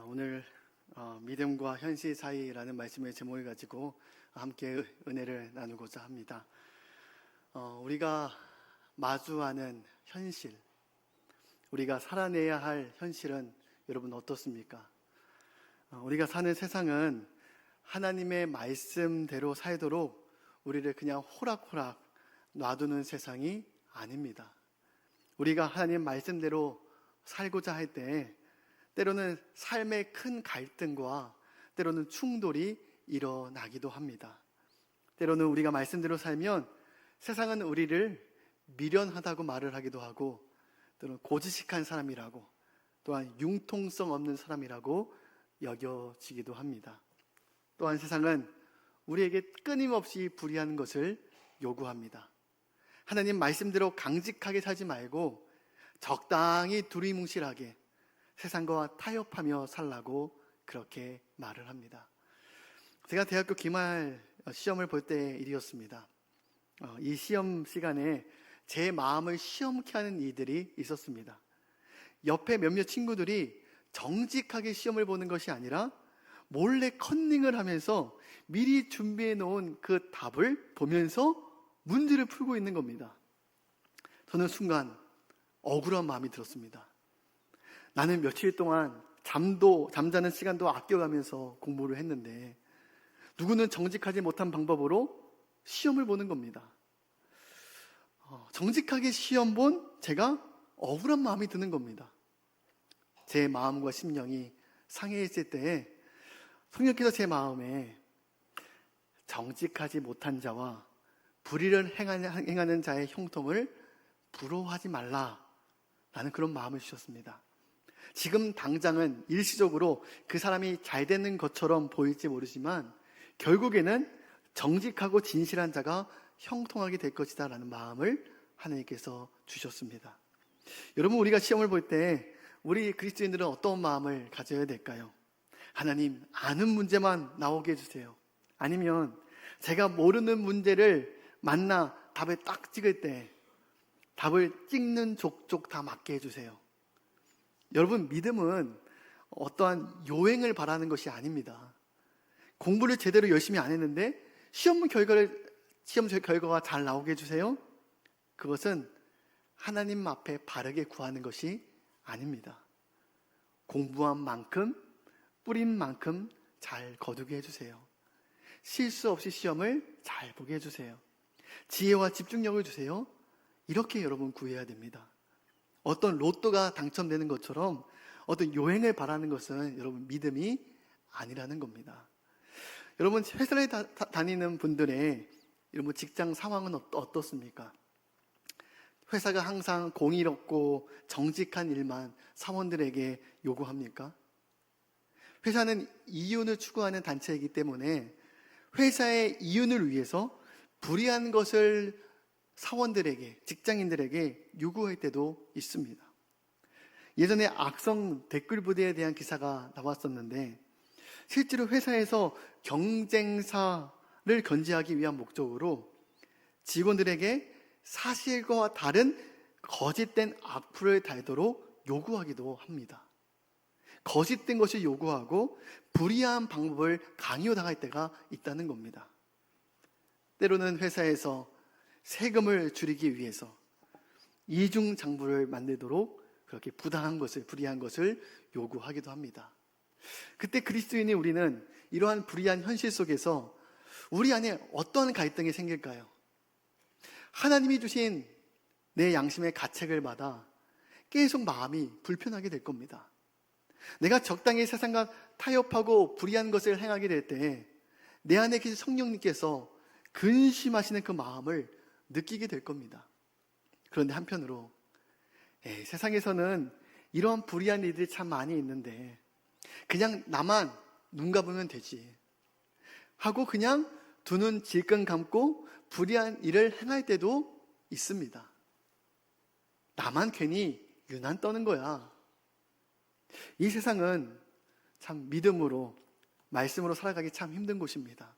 오늘 믿음과 현실 사이라는 말씀의 제목을 가지고 함께 은혜를 나누고자 합니다. 우리가 마주하는 현실, 우리가 살아내야 할 현실은 여러분 어떻습니까? 우리가 사는 세상은 하나님의 말씀대로 살도록 우리를 그냥 호락호락 놔두는 세상이 아닙니다. 우리가 하나님 말씀대로 살고자 할 때 때로는 삶의 큰 갈등과 때로는 충돌이 일어나기도 합니다. 때로는 우리가 말씀대로 살면 세상은 우리를 미련하다고 말을 하기도 하고, 또는 고지식한 사람이라고, 또한 융통성 없는 사람이라고 여겨지기도 합니다. 또한 세상은 우리에게 끊임없이 불의한 것을 요구합니다. 하나님 말씀대로 강직하게 살지 말고 적당히 두리뭉실하게 세상과 타협하며 살라고 그렇게 말을 합니다. 제가 대학교 기말 시험을 볼 때의 일이었습니다. 이 시험 시간에 제 마음을 시험케 하는 이들이 있었습니다. 옆에 몇몇 친구들이 정직하게 시험을 보는 것이 아니라 몰래 컨닝을 하면서 미리 준비해 놓은 그 답을 보면서 문제를 풀고 있는 겁니다. 저는 순간 억울한 마음이 들었습니다. 나는 며칠 동안 잠자는 시간도 아껴가면서 공부를 했는데 누구는 정직하지 못한 방법으로 시험을 보는 겁니다. 정직하게 시험 본 제가 억울한 마음이 드는 겁니다. 제 마음과 심령이 상해했을 때에 성령께서 제 마음에 정직하지 못한 자와 불의를 행하는 자의 형통을 부러워하지 말라라는 그런 마음을 주셨습니다. 지금 당장은 일시적으로 그 사람이 잘 되는 것처럼 보일지 모르지만 결국에는 정직하고 진실한 자가 형통하게 될 것이다 라는 마음을 하나님께서 주셨습니다. 여러분, 우리가 시험을 볼 때 우리 그리스도인들은 어떤 마음을 가져야 될까요? 하나님, 아는 문제만 나오게 해주세요. 아니면 제가 모르는 문제를 만나 답을 딱 찍을 때 답을 찍는 족족 다 맞게 해주세요. 여러분, 믿음은 어떠한 요행을 바라는 것이 아닙니다. 공부를 제대로 열심히 안 했는데 시험 결과가 잘 나오게 해주세요. 그것은 하나님 앞에 바르게 구하는 것이 아닙니다. 공부한 만큼, 뿌린 만큼 잘 거두게 해주세요. 실수 없이 시험을 잘 보게 해주세요. 지혜와 집중력을 주세요. 이렇게 여러분 구해야 됩니다. 어떤 로또가 당첨되는 것처럼 어떤 요행을 바라는 것은 여러분 믿음이 아니라는 겁니다. 여러분, 회사를 다니는 분들의 여러분 직장 상황은 어떻습니까? 회사가 항상 공의롭고 정직한 일만 사원들에게 요구합니까? 회사는 이윤을 추구하는 단체이기 때문에 회사의 이윤을 위해서 불의한 것을 사원들에게, 직장인들에게 요구할 때도 있습니다. 예전에 악성 댓글 부대에 대한 기사가 나왔었는데 실제로 회사에서 경쟁사를 견제하기 위한 목적으로 직원들에게 사실과 다른 거짓된 악플을 달도록 요구하기도 합니다. 거짓된 것을 요구하고 불의한 방법을 강요당할 때가 있다는 겁니다. 때로는 회사에서 세금을 줄이기 위해서 이중장부를 만들도록 그렇게 부당한 것을, 불의한 것을 요구하기도 합니다. 그때 그리스도인이 우리는 이러한 불의한 현실 속에서 우리 안에 어떤 갈등이 생길까요? 하나님이 주신 내 양심의 가책을 받아 계속 마음이 불편하게 될 겁니다. 내가 적당히 세상과 타협하고 불의한 것을 행하게 될 때 내 안에 계신 성령님께서 근심하시는 그 마음을 느끼게 될 겁니다. 그런데 한편으로 세상에서는 이런 불의한 일들이 참 많이 있는데 그냥 나만 눈 감으면 되지 하고 그냥 두 눈 질끈 감고 불의한 일을 행할 때도 있습니다. 나만 괜히 유난 떠는 거야. 이 세상은 참 믿음으로, 말씀으로 살아가기 참 힘든 곳입니다.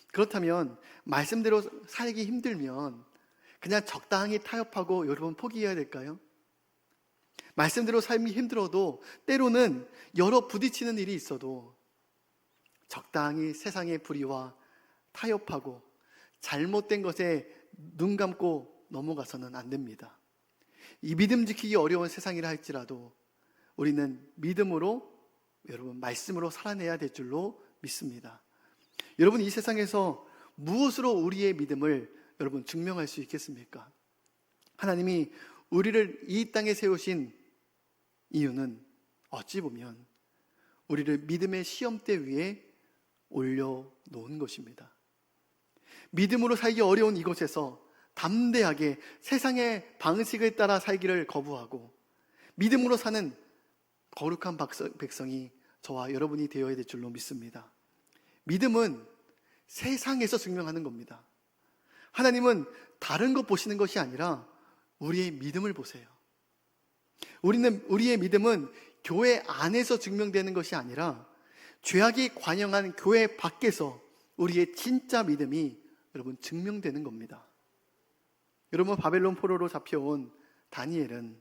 그렇다면 말씀대로 살기 힘들면 그냥 적당히 타협하고 여러분 포기해야 될까요? 말씀대로 삶이 힘들어도 때로는 여러 부딪히는 일이 있어도 적당히 세상의 불의와 타협하고 잘못된 것에 눈 감고 넘어가서는 안 됩니다. 이 믿음 지키기 어려운 세상이라 할지라도 우리는 믿음으로, 여러분, 말씀으로 살아내야 될 줄로 믿습니다. 여러분, 이 세상에서 무엇으로 우리의 믿음을 여러분 증명할 수 있겠습니까? 하나님이 우리를 이 땅에 세우신 이유는 어찌 보면 우리를 믿음의 시험대 위에 올려놓은 것입니다. 믿음으로 살기 어려운 이곳에서 담대하게 세상의 방식을 따라 살기를 거부하고 믿음으로 사는 거룩한 백성이 저와 여러분이 되어야 될 줄로 믿습니다. 믿음은 세상에서 증명하는 겁니다. 하나님은 다른 것 보시는 것이 아니라 우리의 믿음을 보세요. 우리의 믿음은 교회 안에서 증명되는 것이 아니라 죄악이 관영한 교회 밖에서 우리의 진짜 믿음이 여러분 증명되는 겁니다. 여러분, 바벨론 포로로 잡혀온 다니엘은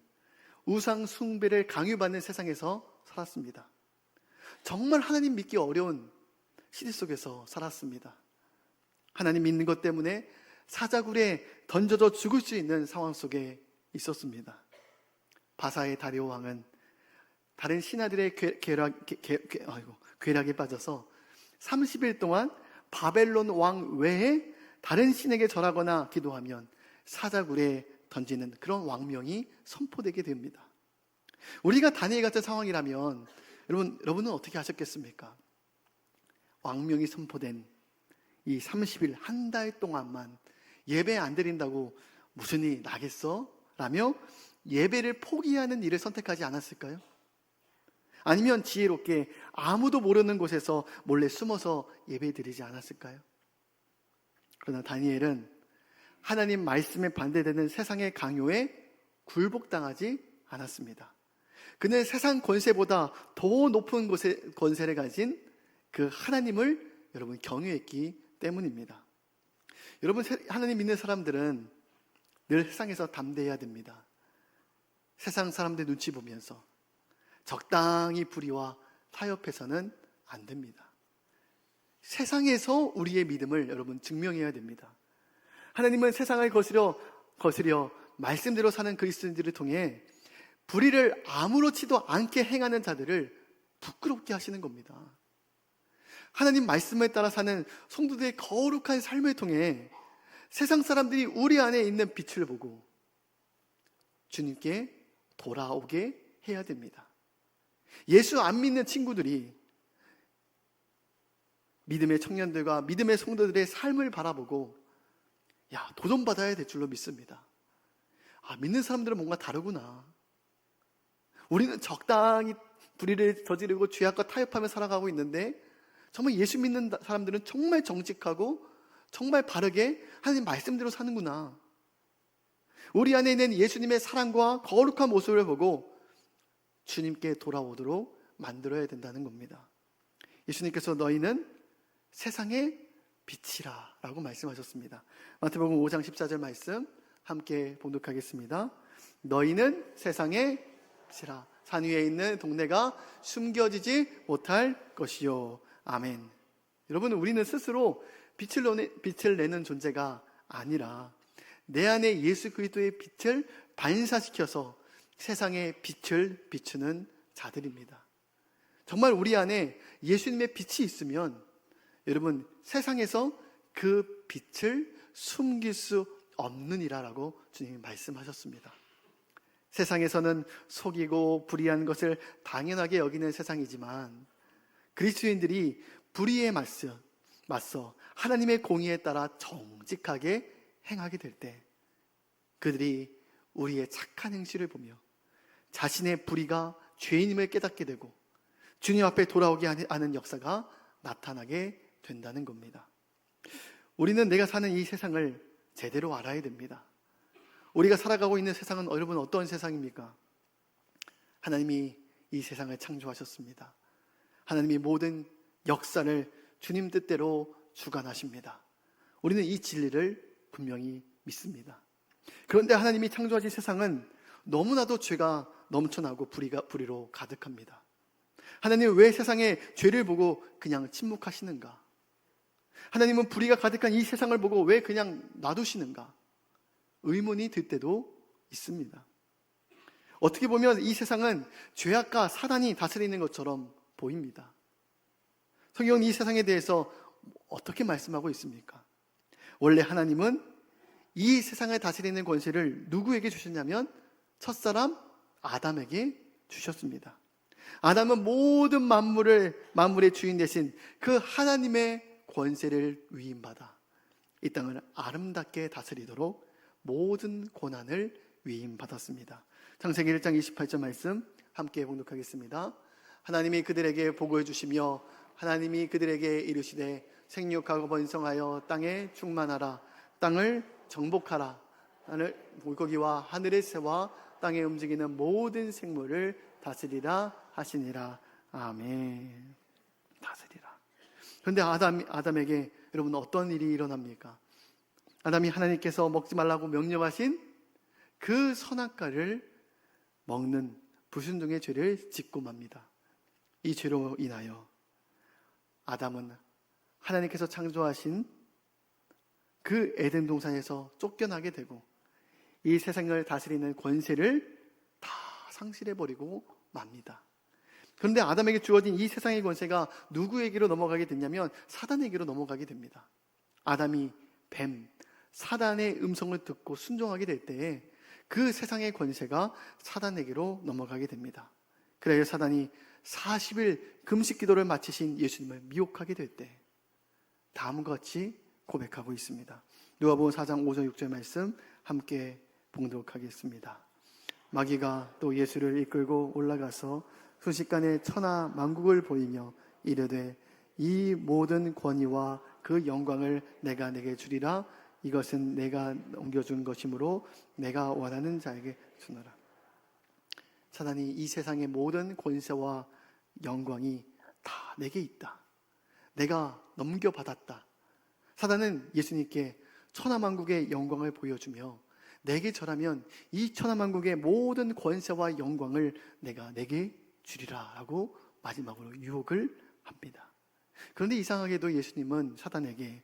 우상 숭배를 강요받는 세상에서 살았습니다. 정말 하나님 믿기 어려운 시대 속에서 살았습니다. 하나님 믿는 것 때문에 사자굴에 던져져 죽을 수 있는 상황 속에 있었습니다. 바사의 다리오 왕은 다른 신하들의 괴락에 빠져서 30일 동안 바벨론 왕 외에 다른 신에게 절하거나 기도하면 사자굴에 던지는 그런 왕명이 선포되게 됩니다. 우리가 다니엘 같은 상황이라면 여러분은 어떻게 하셨겠습니까? 왕명이 선포된 이 30일, 한 달 동안만 예배 안 드린다고 무슨 일이 나겠어? 라며 예배를 포기하는 일을 선택하지 않았을까요? 아니면 지혜롭게 아무도 모르는 곳에서 몰래 숨어서 예배 드리지 않았을까요? 그러나 다니엘은 하나님 말씀에 반대되는 세상의 강요에 굴복당하지 않았습니다. 그는 세상 권세보다 더 높은 권세를 가진 그 하나님을 여러분 경외했기 때문입니다. 여러분, 하나님 믿는 사람들은 늘 세상에서 담대해야 됩니다. 세상 사람들 눈치 보면서 적당히 불의와 타협해서는 안 됩니다. 세상에서 우리의 믿음을 여러분 증명해야 됩니다. 하나님은 세상을 거스려 말씀대로 사는 그리스도인들을 통해 불의를 아무렇지도 않게 행하는 자들을 부끄럽게 하시는 겁니다. 하나님 말씀에 따라 사는 성도들의 거룩한 삶을 통해 세상 사람들이 우리 안에 있는 빛을 보고 주님께 돌아오게 해야 됩니다. 예수 안 믿는 친구들이 믿음의 청년들과 믿음의 성도들의 삶을 바라보고 도전받아야 될 줄로 믿습니다. 믿는 사람들은 뭔가 다르구나. 우리는 적당히 불의를 저지르고 죄악과 타협하며 살아가고 있는데 정말 예수 믿는 사람들은 정말 정직하고 정말 바르게 하나님 말씀대로 사는구나. 우리 안에 있는 예수님의 사랑과 거룩한 모습을 보고 주님께 돌아오도록 만들어야 된다는 겁니다. 예수님께서 너희는 세상의 빛이라 라고 말씀하셨습니다. 마태복음 5장 14절 말씀 함께 봉독하겠습니다. 너희는 세상의 빛이라. 산 위에 있는 동네가 숨겨지지 못할 것이요. 아멘. 여러분, 우리는 스스로 빛을 내는 존재가 아니라 내 안에 예수 그리스도의 빛을 반사시켜서 세상의 빛을 비추는 자들입니다. 정말 우리 안에 예수님의 빛이 있으면 여러분, 세상에서 그 빛을 숨길 수 없느니라라고 주님이 말씀하셨습니다. 세상에서는 속이고 불의한 것을 당연하게 여기는 세상이지만 그리스도인들이 불의에 맞서 하나님의 공의에 따라 정직하게 행하게 될 때 그들이 우리의 착한 행실을 보며 자신의 불의가 죄인임을 깨닫게 되고 주님 앞에 돌아오게 하는 역사가 나타나게 된다는 겁니다. 우리는 내가 사는 이 세상을 제대로 알아야 됩니다. 우리가 살아가고 있는 세상은 여러분 어떤 세상입니까? 하나님이 이 세상을 창조하셨습니다. 하나님이 모든 역사를 주님 뜻대로 주관하십니다. 우리는 이 진리를 분명히 믿습니다. 그런데 하나님이 창조하신 세상은 너무나도 죄가 넘쳐나고 불의로 가득합니다. 하나님은 왜 세상의 죄를 보고 그냥 침묵하시는가? 하나님은 불의가 가득한 이 세상을 보고 왜 그냥 놔두시는가? 의문이 들 때도 있습니다. 어떻게 보면 이 세상은 죄악과 사단이 다스리는 것처럼 보입니다. 성경은 이 세상에 대해서 어떻게 말씀하고 있습니까? 원래 하나님은 이 세상을 다스리는 권세를 누구에게 주셨냐면 첫사람 아담에게 주셨습니다. 아담은 모든 만물의 주인 되신 그 하나님의 권세를 위임받아 이 땅을 아름답게 다스리도록 모든 고난을 위임받았습니다. 창세기 1장 28절 말씀 함께 봉독하겠습니다. 하나님이 그들에게 보고해 주시며 하나님이 그들에게 이르시되 생육하고 번성하여 땅에 충만하라. 땅을 정복하라. 물고기와 하늘의 새와 땅에 움직이는 모든 생물을 다스리라 하시니라. 아멘. 다스리라. 그런데 아담에게 여러분 어떤 일이 일어납니까? 아담이 하나님께서 먹지 말라고 명령하신 그 선악과를 먹는 불순종의 죄를 짓고 맙니다. 이 죄로 인하여 아담은 하나님께서 창조하신 그 에덴 동산에서 쫓겨나게 되고 이 세상을 다스리는 권세를 다 상실해버리고 맙니다. 그런데 아담에게 주어진 이 세상의 권세가 누구에게로 넘어가게 됐냐면 사단에게로 넘어가게 됩니다. 아담이 사단의 음성을 듣고 순종하게 될 때에 그 세상의 권세가 사단에게로 넘어가게 됩니다. 그래서 사단이 40일 금식 기도를 마치신 예수님을 미혹하게 될 때 다음과 같이 고백하고 있습니다. 누가복음 4장 5절 6절 말씀 함께 봉독하겠습니다. 마귀가 또 예수를 이끌고 올라가서 순식간에 천하 만국을 보이며 이르되 이 모든 권위와 그 영광을 내가 내게 주리라. 이것은 내가 옮겨준 것이므로 내가 원하는 자에게 주노라. 사단이 이 세상의 모든 권세와 영광이 다 내게 있다. 내가 넘겨받았다. 사단은 예수님께 천하만국의 영광을 보여주며 내게 절하면 이 천하만국의 모든 권세와 영광을 내가 내게 주리라 라고 마지막으로 유혹을 합니다. 그런데 이상하게도 예수님은 사단에게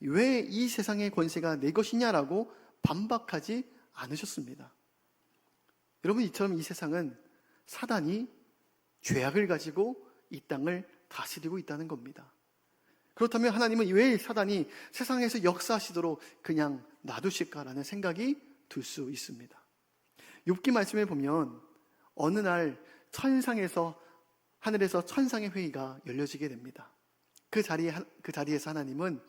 왜 이 세상의 권세가 내 것이냐라고 반박하지 않으셨습니다. 여러분, 이처럼 이 세상은 사단이 죄악을 가지고 이 땅을 다스리고 있다는 겁니다. 그렇다면 하나님은 왜 사단이 세상에서 역사하시도록 그냥 놔두실까라는 생각이 들 수 있습니다. 욥기 말씀에 보면 어느 날 하늘에서 천상의 회의가 열려지게 됩니다. 그 자리에서 하나님은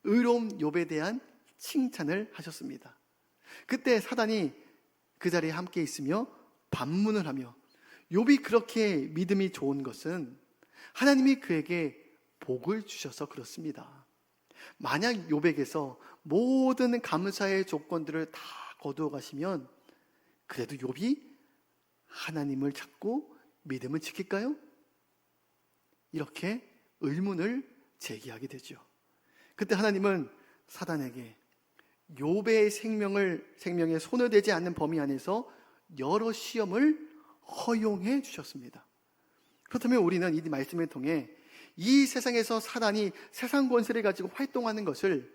의로운 욥에 대한 칭찬을 하셨습니다. 그때 사단이 그 자리에 함께 있으며 반문을 하며 욥이 그렇게 믿음이 좋은 것은 하나님이 그에게 복을 주셔서 그렇습니다. 만약 욥에게서 모든 감사의 조건들을 다 거두어 가시면 그래도 욥이 하나님을 찾고 믿음을 지킬까요? 이렇게 의문을 제기하게 되죠. 그때 하나님은 사단에게 욥의 생명에 손을 대지 않는 범위 안에서 여러 시험을 허용해 주셨습니다. 그렇다면 우리는 이 말씀을 통해 이 세상에서 사단이 세상 권세를 가지고 활동하는 것을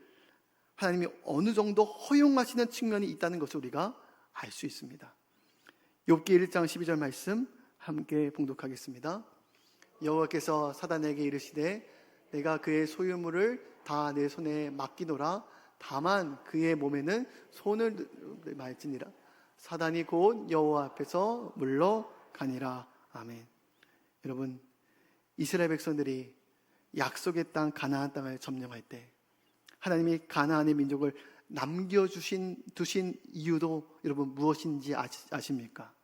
하나님이 어느 정도 허용하시는 측면이 있다는 것을 우리가 알 수 있습니다. 욥기 1장 12절 말씀 함께 봉독하겠습니다. 여호와께서 사단에게 이르시되 내가 그의 소유물을 다 내 손에 맡기노라. 다만 그의 몸에는 손을 말지니라. 사단이 곧 여호와 앞에서 물러가니라. 아멘. 여러분, 이스라엘 백성들이 약속의 땅 가나안 땅을 점령할 때 하나님이 가나안의 민족을 두신 이유도 여러분 무엇인지 아십니까?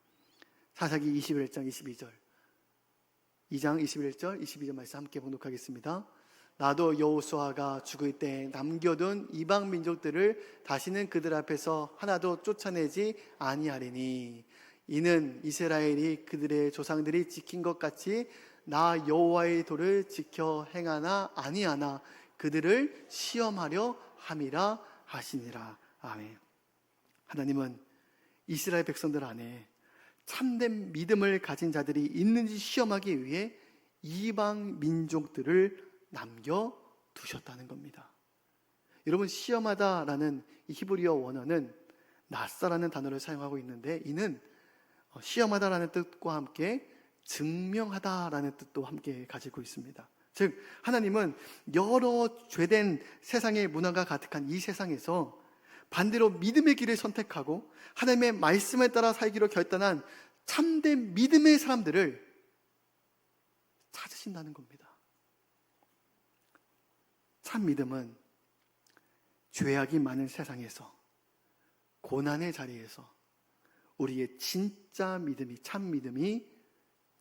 사사기 21장 22절 2장 21절 22절 말씀 함께 봉독하겠습니다. 나도 여호수아가 죽을 때 남겨둔 이방 민족들을 다시는 그들 앞에서 하나도 쫓아내지 아니하리니 이는 이스라엘이 그들의 조상들이 지킨 것 같이 나 여호와의 도를 지켜 행하나 아니하나 그들을 시험하려 함이라 하시니라. 아멘. 하나님은 이스라엘 백성들 안에 참된 믿음을 가진 자들이 있는지 시험하기 위해 이방 민족들을 남겨두셨다는 겁니다. 여러분, 시험하다라는 이 히브리어 원어는 낯사라는 단어를 사용하고 있는데, 이는 시험하다라는 뜻과 함께 증명하다라는 뜻도 함께 가지고 있습니다. 즉, 하나님은 여러 죄된 세상의 문화가 가득한 이 세상에서 반대로 믿음의 길을 선택하고 하나님의 말씀에 따라 살기로 결단한 참된 믿음의 사람들을 찾으신다는 겁니다. 참 믿음은 죄악이 많은 세상에서, 고난의 자리에서 우리의 진짜 믿음이, 참 믿음이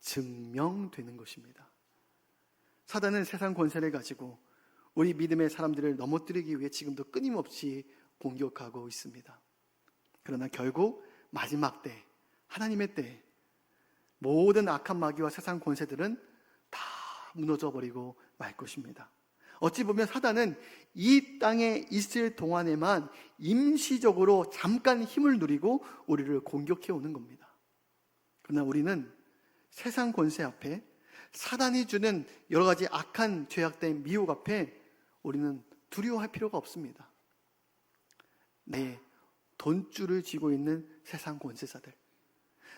증명되는 것입니다. 사단은 세상 권세를 가지고 우리 믿음의 사람들을 넘어뜨리기 위해 지금도 끊임없이 공격하고 있습니다. 그러나 결국 마지막 때, 하나님의 때, 모든 악한 마귀와 세상 권세들은 다 무너져 버리고 말 것입니다. 어찌 보면 사단은 이 땅에 있을 동안에만 임시적으로 잠깐 힘을 누리고 우리를 공격해 오는 겁니다. 그러나 우리는 세상 권세 앞에, 사단이 주는 여러 가지 악한 죄악된 미혹 앞에 우리는 두려워할 필요가 없습니다. 내 돈줄을 쥐고 있는 세상 권세자들,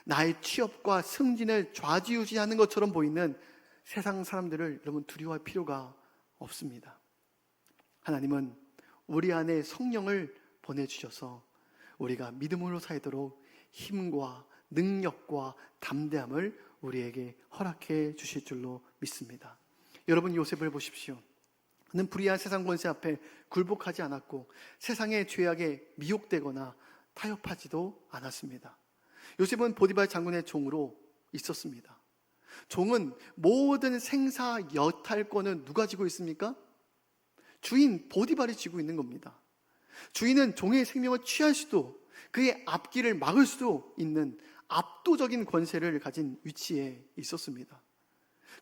나의 취업과 승진을 좌지우지하는 것처럼 보이는 세상 사람들을 여러분 두려워할 필요가 없습니다. 하나님은 우리 안에 성령을 보내주셔서 우리가 믿음으로 살도록 힘과 능력과 담대함을 우리에게 허락해 주실 줄로 믿습니다. 여러분, 요셉을 보십시오. 그는 불의한 세상 권세 앞에 굴복하지 않았고 세상의 죄악에 미혹되거나 타협하지도 않았습니다. 요셉은 보디발 장군의 종으로 있었습니다. 종은 모든 생사 여탈권을 누가 쥐고 있습니까? 주인 보디발이 쥐고 있는 겁니다. 주인은 종의 생명을 취할 수도, 그의 앞길을 막을 수도 있는 압도적인 권세를 가진 위치에 있었습니다.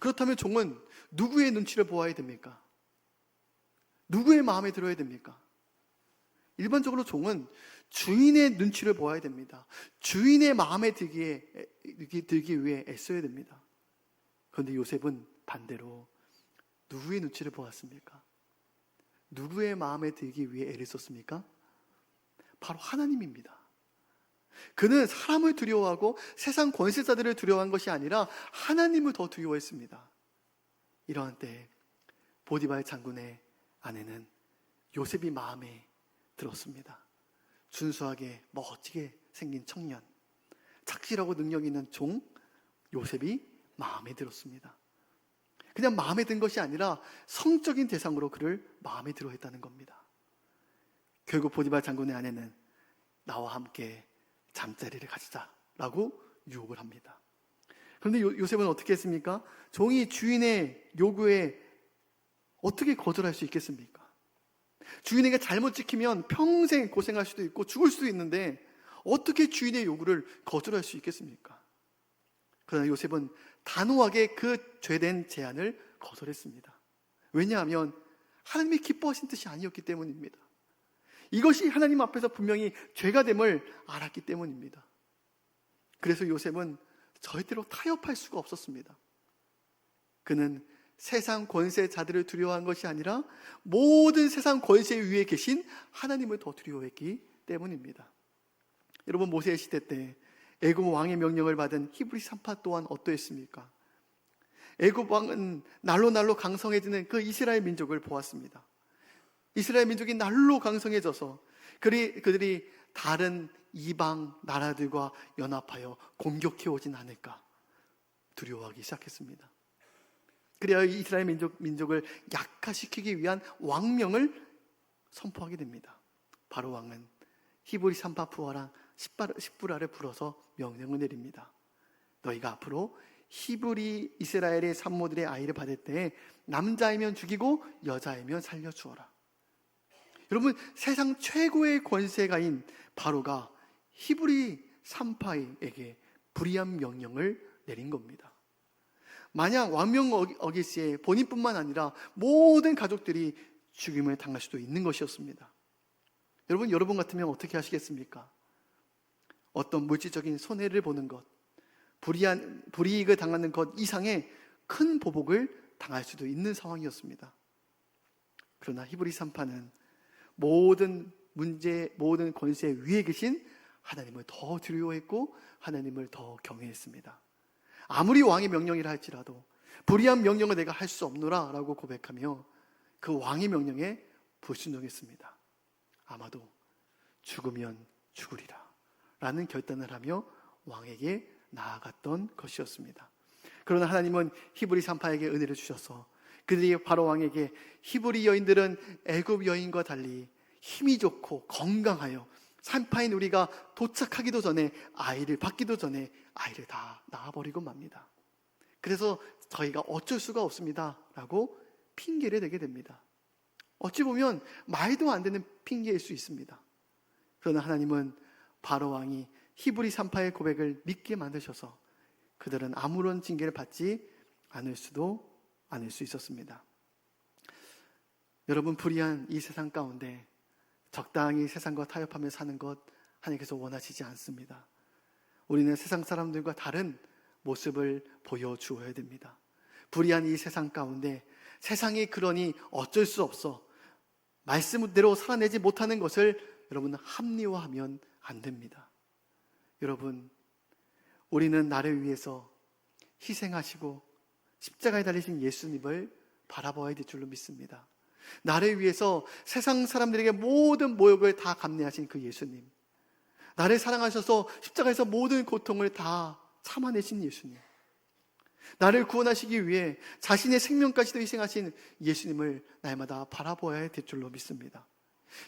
그렇다면 종은 누구의 눈치를 보아야 됩니까? 누구의 마음에 들어야 됩니까? 일반적으로 종은 주인의 눈치를 보아야 됩니다. 주인의 마음에 들기 위해 애써야 됩니다. 그런데 요셉은 반대로 누구의 눈치를 보았습니까? 누구의 마음에 들기 위해 애를 썼습니까? 바로 하나님입니다. 그는 사람을 두려워하고 세상 권세자들을 두려워한 것이 아니라 하나님을 더 두려워했습니다. 이러한 때 보디발 장군의 아내는 요셉이 마음에 들었습니다. 준수하게 멋지게 생긴 청년, 착실하고 능력 있는 종 요셉이 마음에 들었습니다. 그냥 마음에 든 것이 아니라 성적인 대상으로 그를 마음에 들어 했다는 겁니다. 결국 보디발 장군의 아내는 나와 함께 잠자리를 가지자라고 유혹을 합니다. 그런데 요셉은 어떻게 했습니까? 종이 주인의 요구에 어떻게 거절할 수 있겠습니까? 주인에게 잘못 지키면 평생 고생할 수도 있고 죽을 수도 있는데 어떻게 주인의 요구를 거절할 수 있겠습니까? 그러나 요셉은 단호하게 그 죄된 제안을 거절했습니다. 왜냐하면 하나님이 기뻐하신 뜻이 아니었기 때문입니다. 이것이 하나님 앞에서 분명히 죄가 됨을 알았기 때문입니다. 그래서 요셉은 절대로 타협할 수가 없었습니다. 그는 세상 권세자들을 두려워한 것이 아니라 모든 세상 권세 위에 계신 하나님을 더 두려워했기 때문입니다. 여러분, 모세 시대 때 애굽 왕의 명령을 받은 히브리 산파 또한 어떠했습니까? 애굽 왕은 날로 강성해지는 그 이스라엘 민족을 보았습니다. 이스라엘 민족이 날로 강성해져서 그들이 다른 이방 나라들과 연합하여 공격해 오진 않을까 두려워하기 시작했습니다. 그래야 이스라엘 민족을 약화시키기 위한 왕명을 선포하게 됩니다. 바로 왕은 히브리 산파 푸아랑 십부라를 불어서 명령을 내립니다. 너희가 앞으로 히브리 이스라엘의 산모들의 아이를 받을 때 남자이면 죽이고 여자이면 살려주어라. 여러분, 세상 최고의 권세가인 바로가 히브리 산파에게 불의한 명령을 내린 겁니다. 만약 왕명 어길 시에 본인뿐만 아니라 모든 가족들이 죽임을 당할 수도 있는 것이었습니다. 여러분 같으면 어떻게 하시겠습니까? 어떤 물질적인 손해를 보는 것, 불이익을 당하는 것 이상의 큰 보복을 당할 수도 있는 상황이었습니다. 그러나 히브리 산파는 모든 문제, 모든 권세 위에 계신 하나님을 더 두려워했고 하나님을 더 경외했습니다. 아무리 왕의 명령이라 할지라도 불의한 명령을 내가 할 수 없노라 라고 고백하며 그 왕의 명령에 불순종했습니다. 아마도 죽으면 죽으리라 라는 결단을 하며 왕에게 나아갔던 것이었습니다. 그러나 하나님은 히브리 산파에게 은혜를 주셔서 그들이 바로 왕에게 히브리 여인들은 애굽 여인과 달리 힘이 좋고 건강하여 산파인 우리가 도착하기도 전에 아이를 받기도 전에 아이를 다 낳아버리고 맙니다. 그래서 저희가 어쩔 수가 없습니다 라고 핑계를 대게 됩니다. 어찌 보면 말도 안 되는 핑계일 수 있습니다. 그러나 하나님은 바로 왕이 히브리 산파의 고백을 믿게 만드셔서 그들은 아무런 징계를 받지 않을 수 있었습니다. 여러분, 불의한 이 세상 가운데 적당히 세상과 타협하며 사는 것 하나님께서 원하시지 않습니다. 우리는 세상 사람들과 다른 모습을 보여주어야 됩니다. 불의한 이 세상 가운데 세상이 그러니 어쩔 수 없어 말씀대로 살아내지 못하는 것을 여러분 합리화하면 안 됩니다. 여러분, 우리는 나를 위해서 희생하시고 십자가에 달리신 예수님을 바라봐야 될 줄로 믿습니다. 나를 위해서 세상 사람들에게 모든 모욕을 다 감내하신 그 예수님, 나를 사랑하셔서 십자가에서 모든 고통을 다 참아내신 예수님, 나를 구원하시기 위해 자신의 생명까지도 희생하신 예수님을 날마다 바라보아야 될 줄로 믿습니다.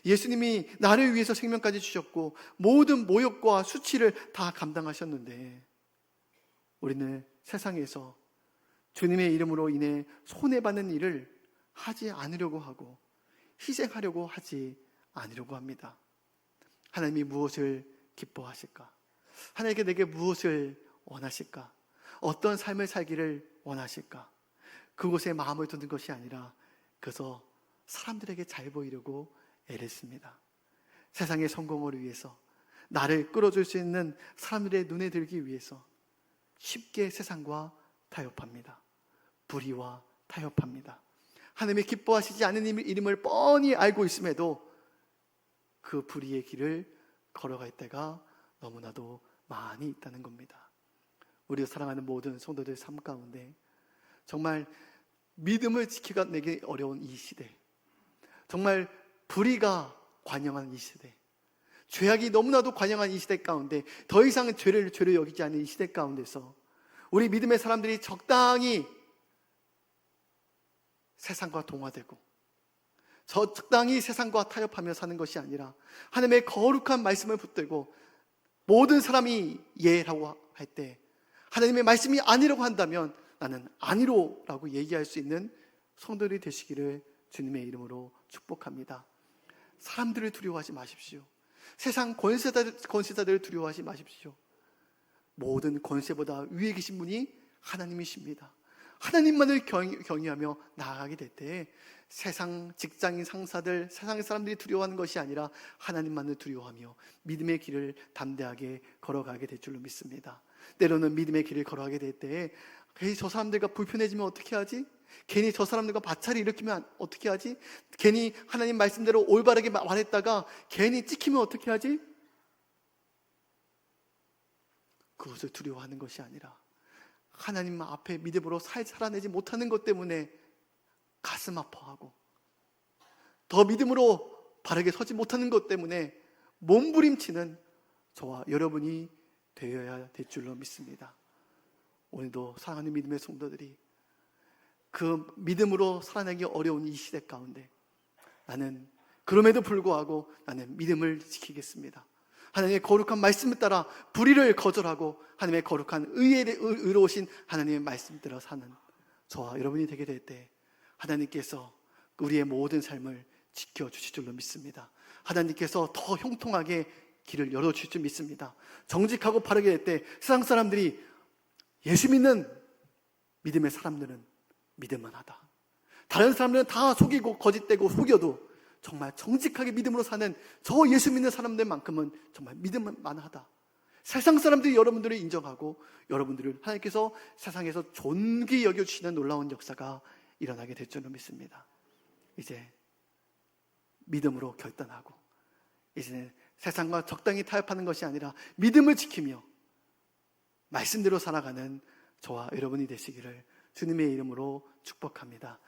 예수님이 나를 위해서 생명까지 주셨고 모든 모욕과 수치를 다 감당하셨는데 우리는 세상에서 주님의 이름으로 인해 손해받는 일을 하지 않으려고 하고 희생하려고 하지 않으려고 합니다. 하나님이 무엇을 기뻐하실까? 하나님께 내게 무엇을 원하실까? 어떤 삶을 살기를 원하실까? 그곳에 마음을 두는 것이 아니라 그래서 사람들에게 잘 보이려고 애를 씁니다. 세상의 성공을 위해서 나를 끌어줄 수 있는 사람들의 눈에 들기 위해서 쉽게 세상과 타협합니다. 불의와 타협합니다. 하나님의 기뻐하시지 않는 이름을 뻔히 알고 있음에도 그 불의의 길을 걸어갈 때가 너무나도 많이 있다는 겁니다. 우리가 사랑하는 모든 성도들 삶 가운데 정말 믿음을 지켜내기 어려운 이 시대, 정말 불의가 관영한 이 시대, 죄악이 너무나도 관영한 이 시대 가운데 더 이상 죄를 여기지 않는 이 시대 가운데서 우리 믿음의 사람들이 적당히 세상과 동화되고 적당히 세상과 타협하며 사는 것이 아니라 하나님의 거룩한 말씀을 붙들고 모든 사람이 예라고 할 때 하나님의 말씀이 아니라고 한다면 나는 아니로라고 얘기할 수 있는 성도들이 되시기를 주님의 이름으로 축복합니다. 사람들을 두려워하지 마십시오. 세상 권세자들을 두려워하지 마십시오. 모든 권세보다 위에 계신 분이 하나님이십니다. 하나님만을 경외하며 나아가게 될 때 세상 직장인 상사들, 세상의 사람들이 두려워하는 것이 아니라 하나님만을 두려워하며 믿음의 길을 담대하게 걸어가게 될 줄로 믿습니다. 때로는 믿음의 길을 걸어가게 될 때 괜히 저 사람들과 불편해지면 어떻게 하지? 괜히 저 사람들과 마찰을 일으키면 어떻게 하지? 괜히 하나님 말씀대로 올바르게 말했다가 괜히 찍히면 어떻게 하지? 그것을 두려워하는 것이 아니라 하나님 앞에 믿음으로 살아내지 못하는 것 때문에 가슴 아파하고 더 믿음으로 바르게 서지 못하는 것 때문에 몸부림치는 저와 여러분이 되어야 될 줄로 믿습니다. 오늘도 사랑하는 믿음의 성도들이 그 믿음으로 살아내기 어려운 이 시대 가운데 나는 그럼에도 불구하고 나는 믿음을 지키겠습니다. 하나님의 거룩한 말씀을 따라 불의를 거절하고 하나님의 거룩한 의로우신 하나님의 말씀대로 사는 저와 여러분이 되게 될 때 하나님께서 우리의 모든 삶을 지켜주실 줄로 믿습니다. 하나님께서 더 형통하게 길을 열어주실 줄 믿습니다. 정직하고 바르게 될 때 세상 사람들이 예수 믿는 믿음의 사람들은 믿을만하다. 다른 사람들은 다 속이고 거짓되고 속여도 정말 정직하게 믿음으로 사는 저 예수 믿는 사람들만큼은 정말 믿을만하다. 세상 사람들이 여러분들을 인정하고 여러분들을 하나님께서 세상에서 존귀 여겨주시는 놀라운 역사가 일어나게 될 줄로 믿습니다. 이제 믿음으로 결단하고 이제는 세상과 적당히 타협하는 것이 아니라 믿음을 지키며 말씀대로 살아가는 저와 여러분이 되시기를 주님의 이름으로 축복합니다.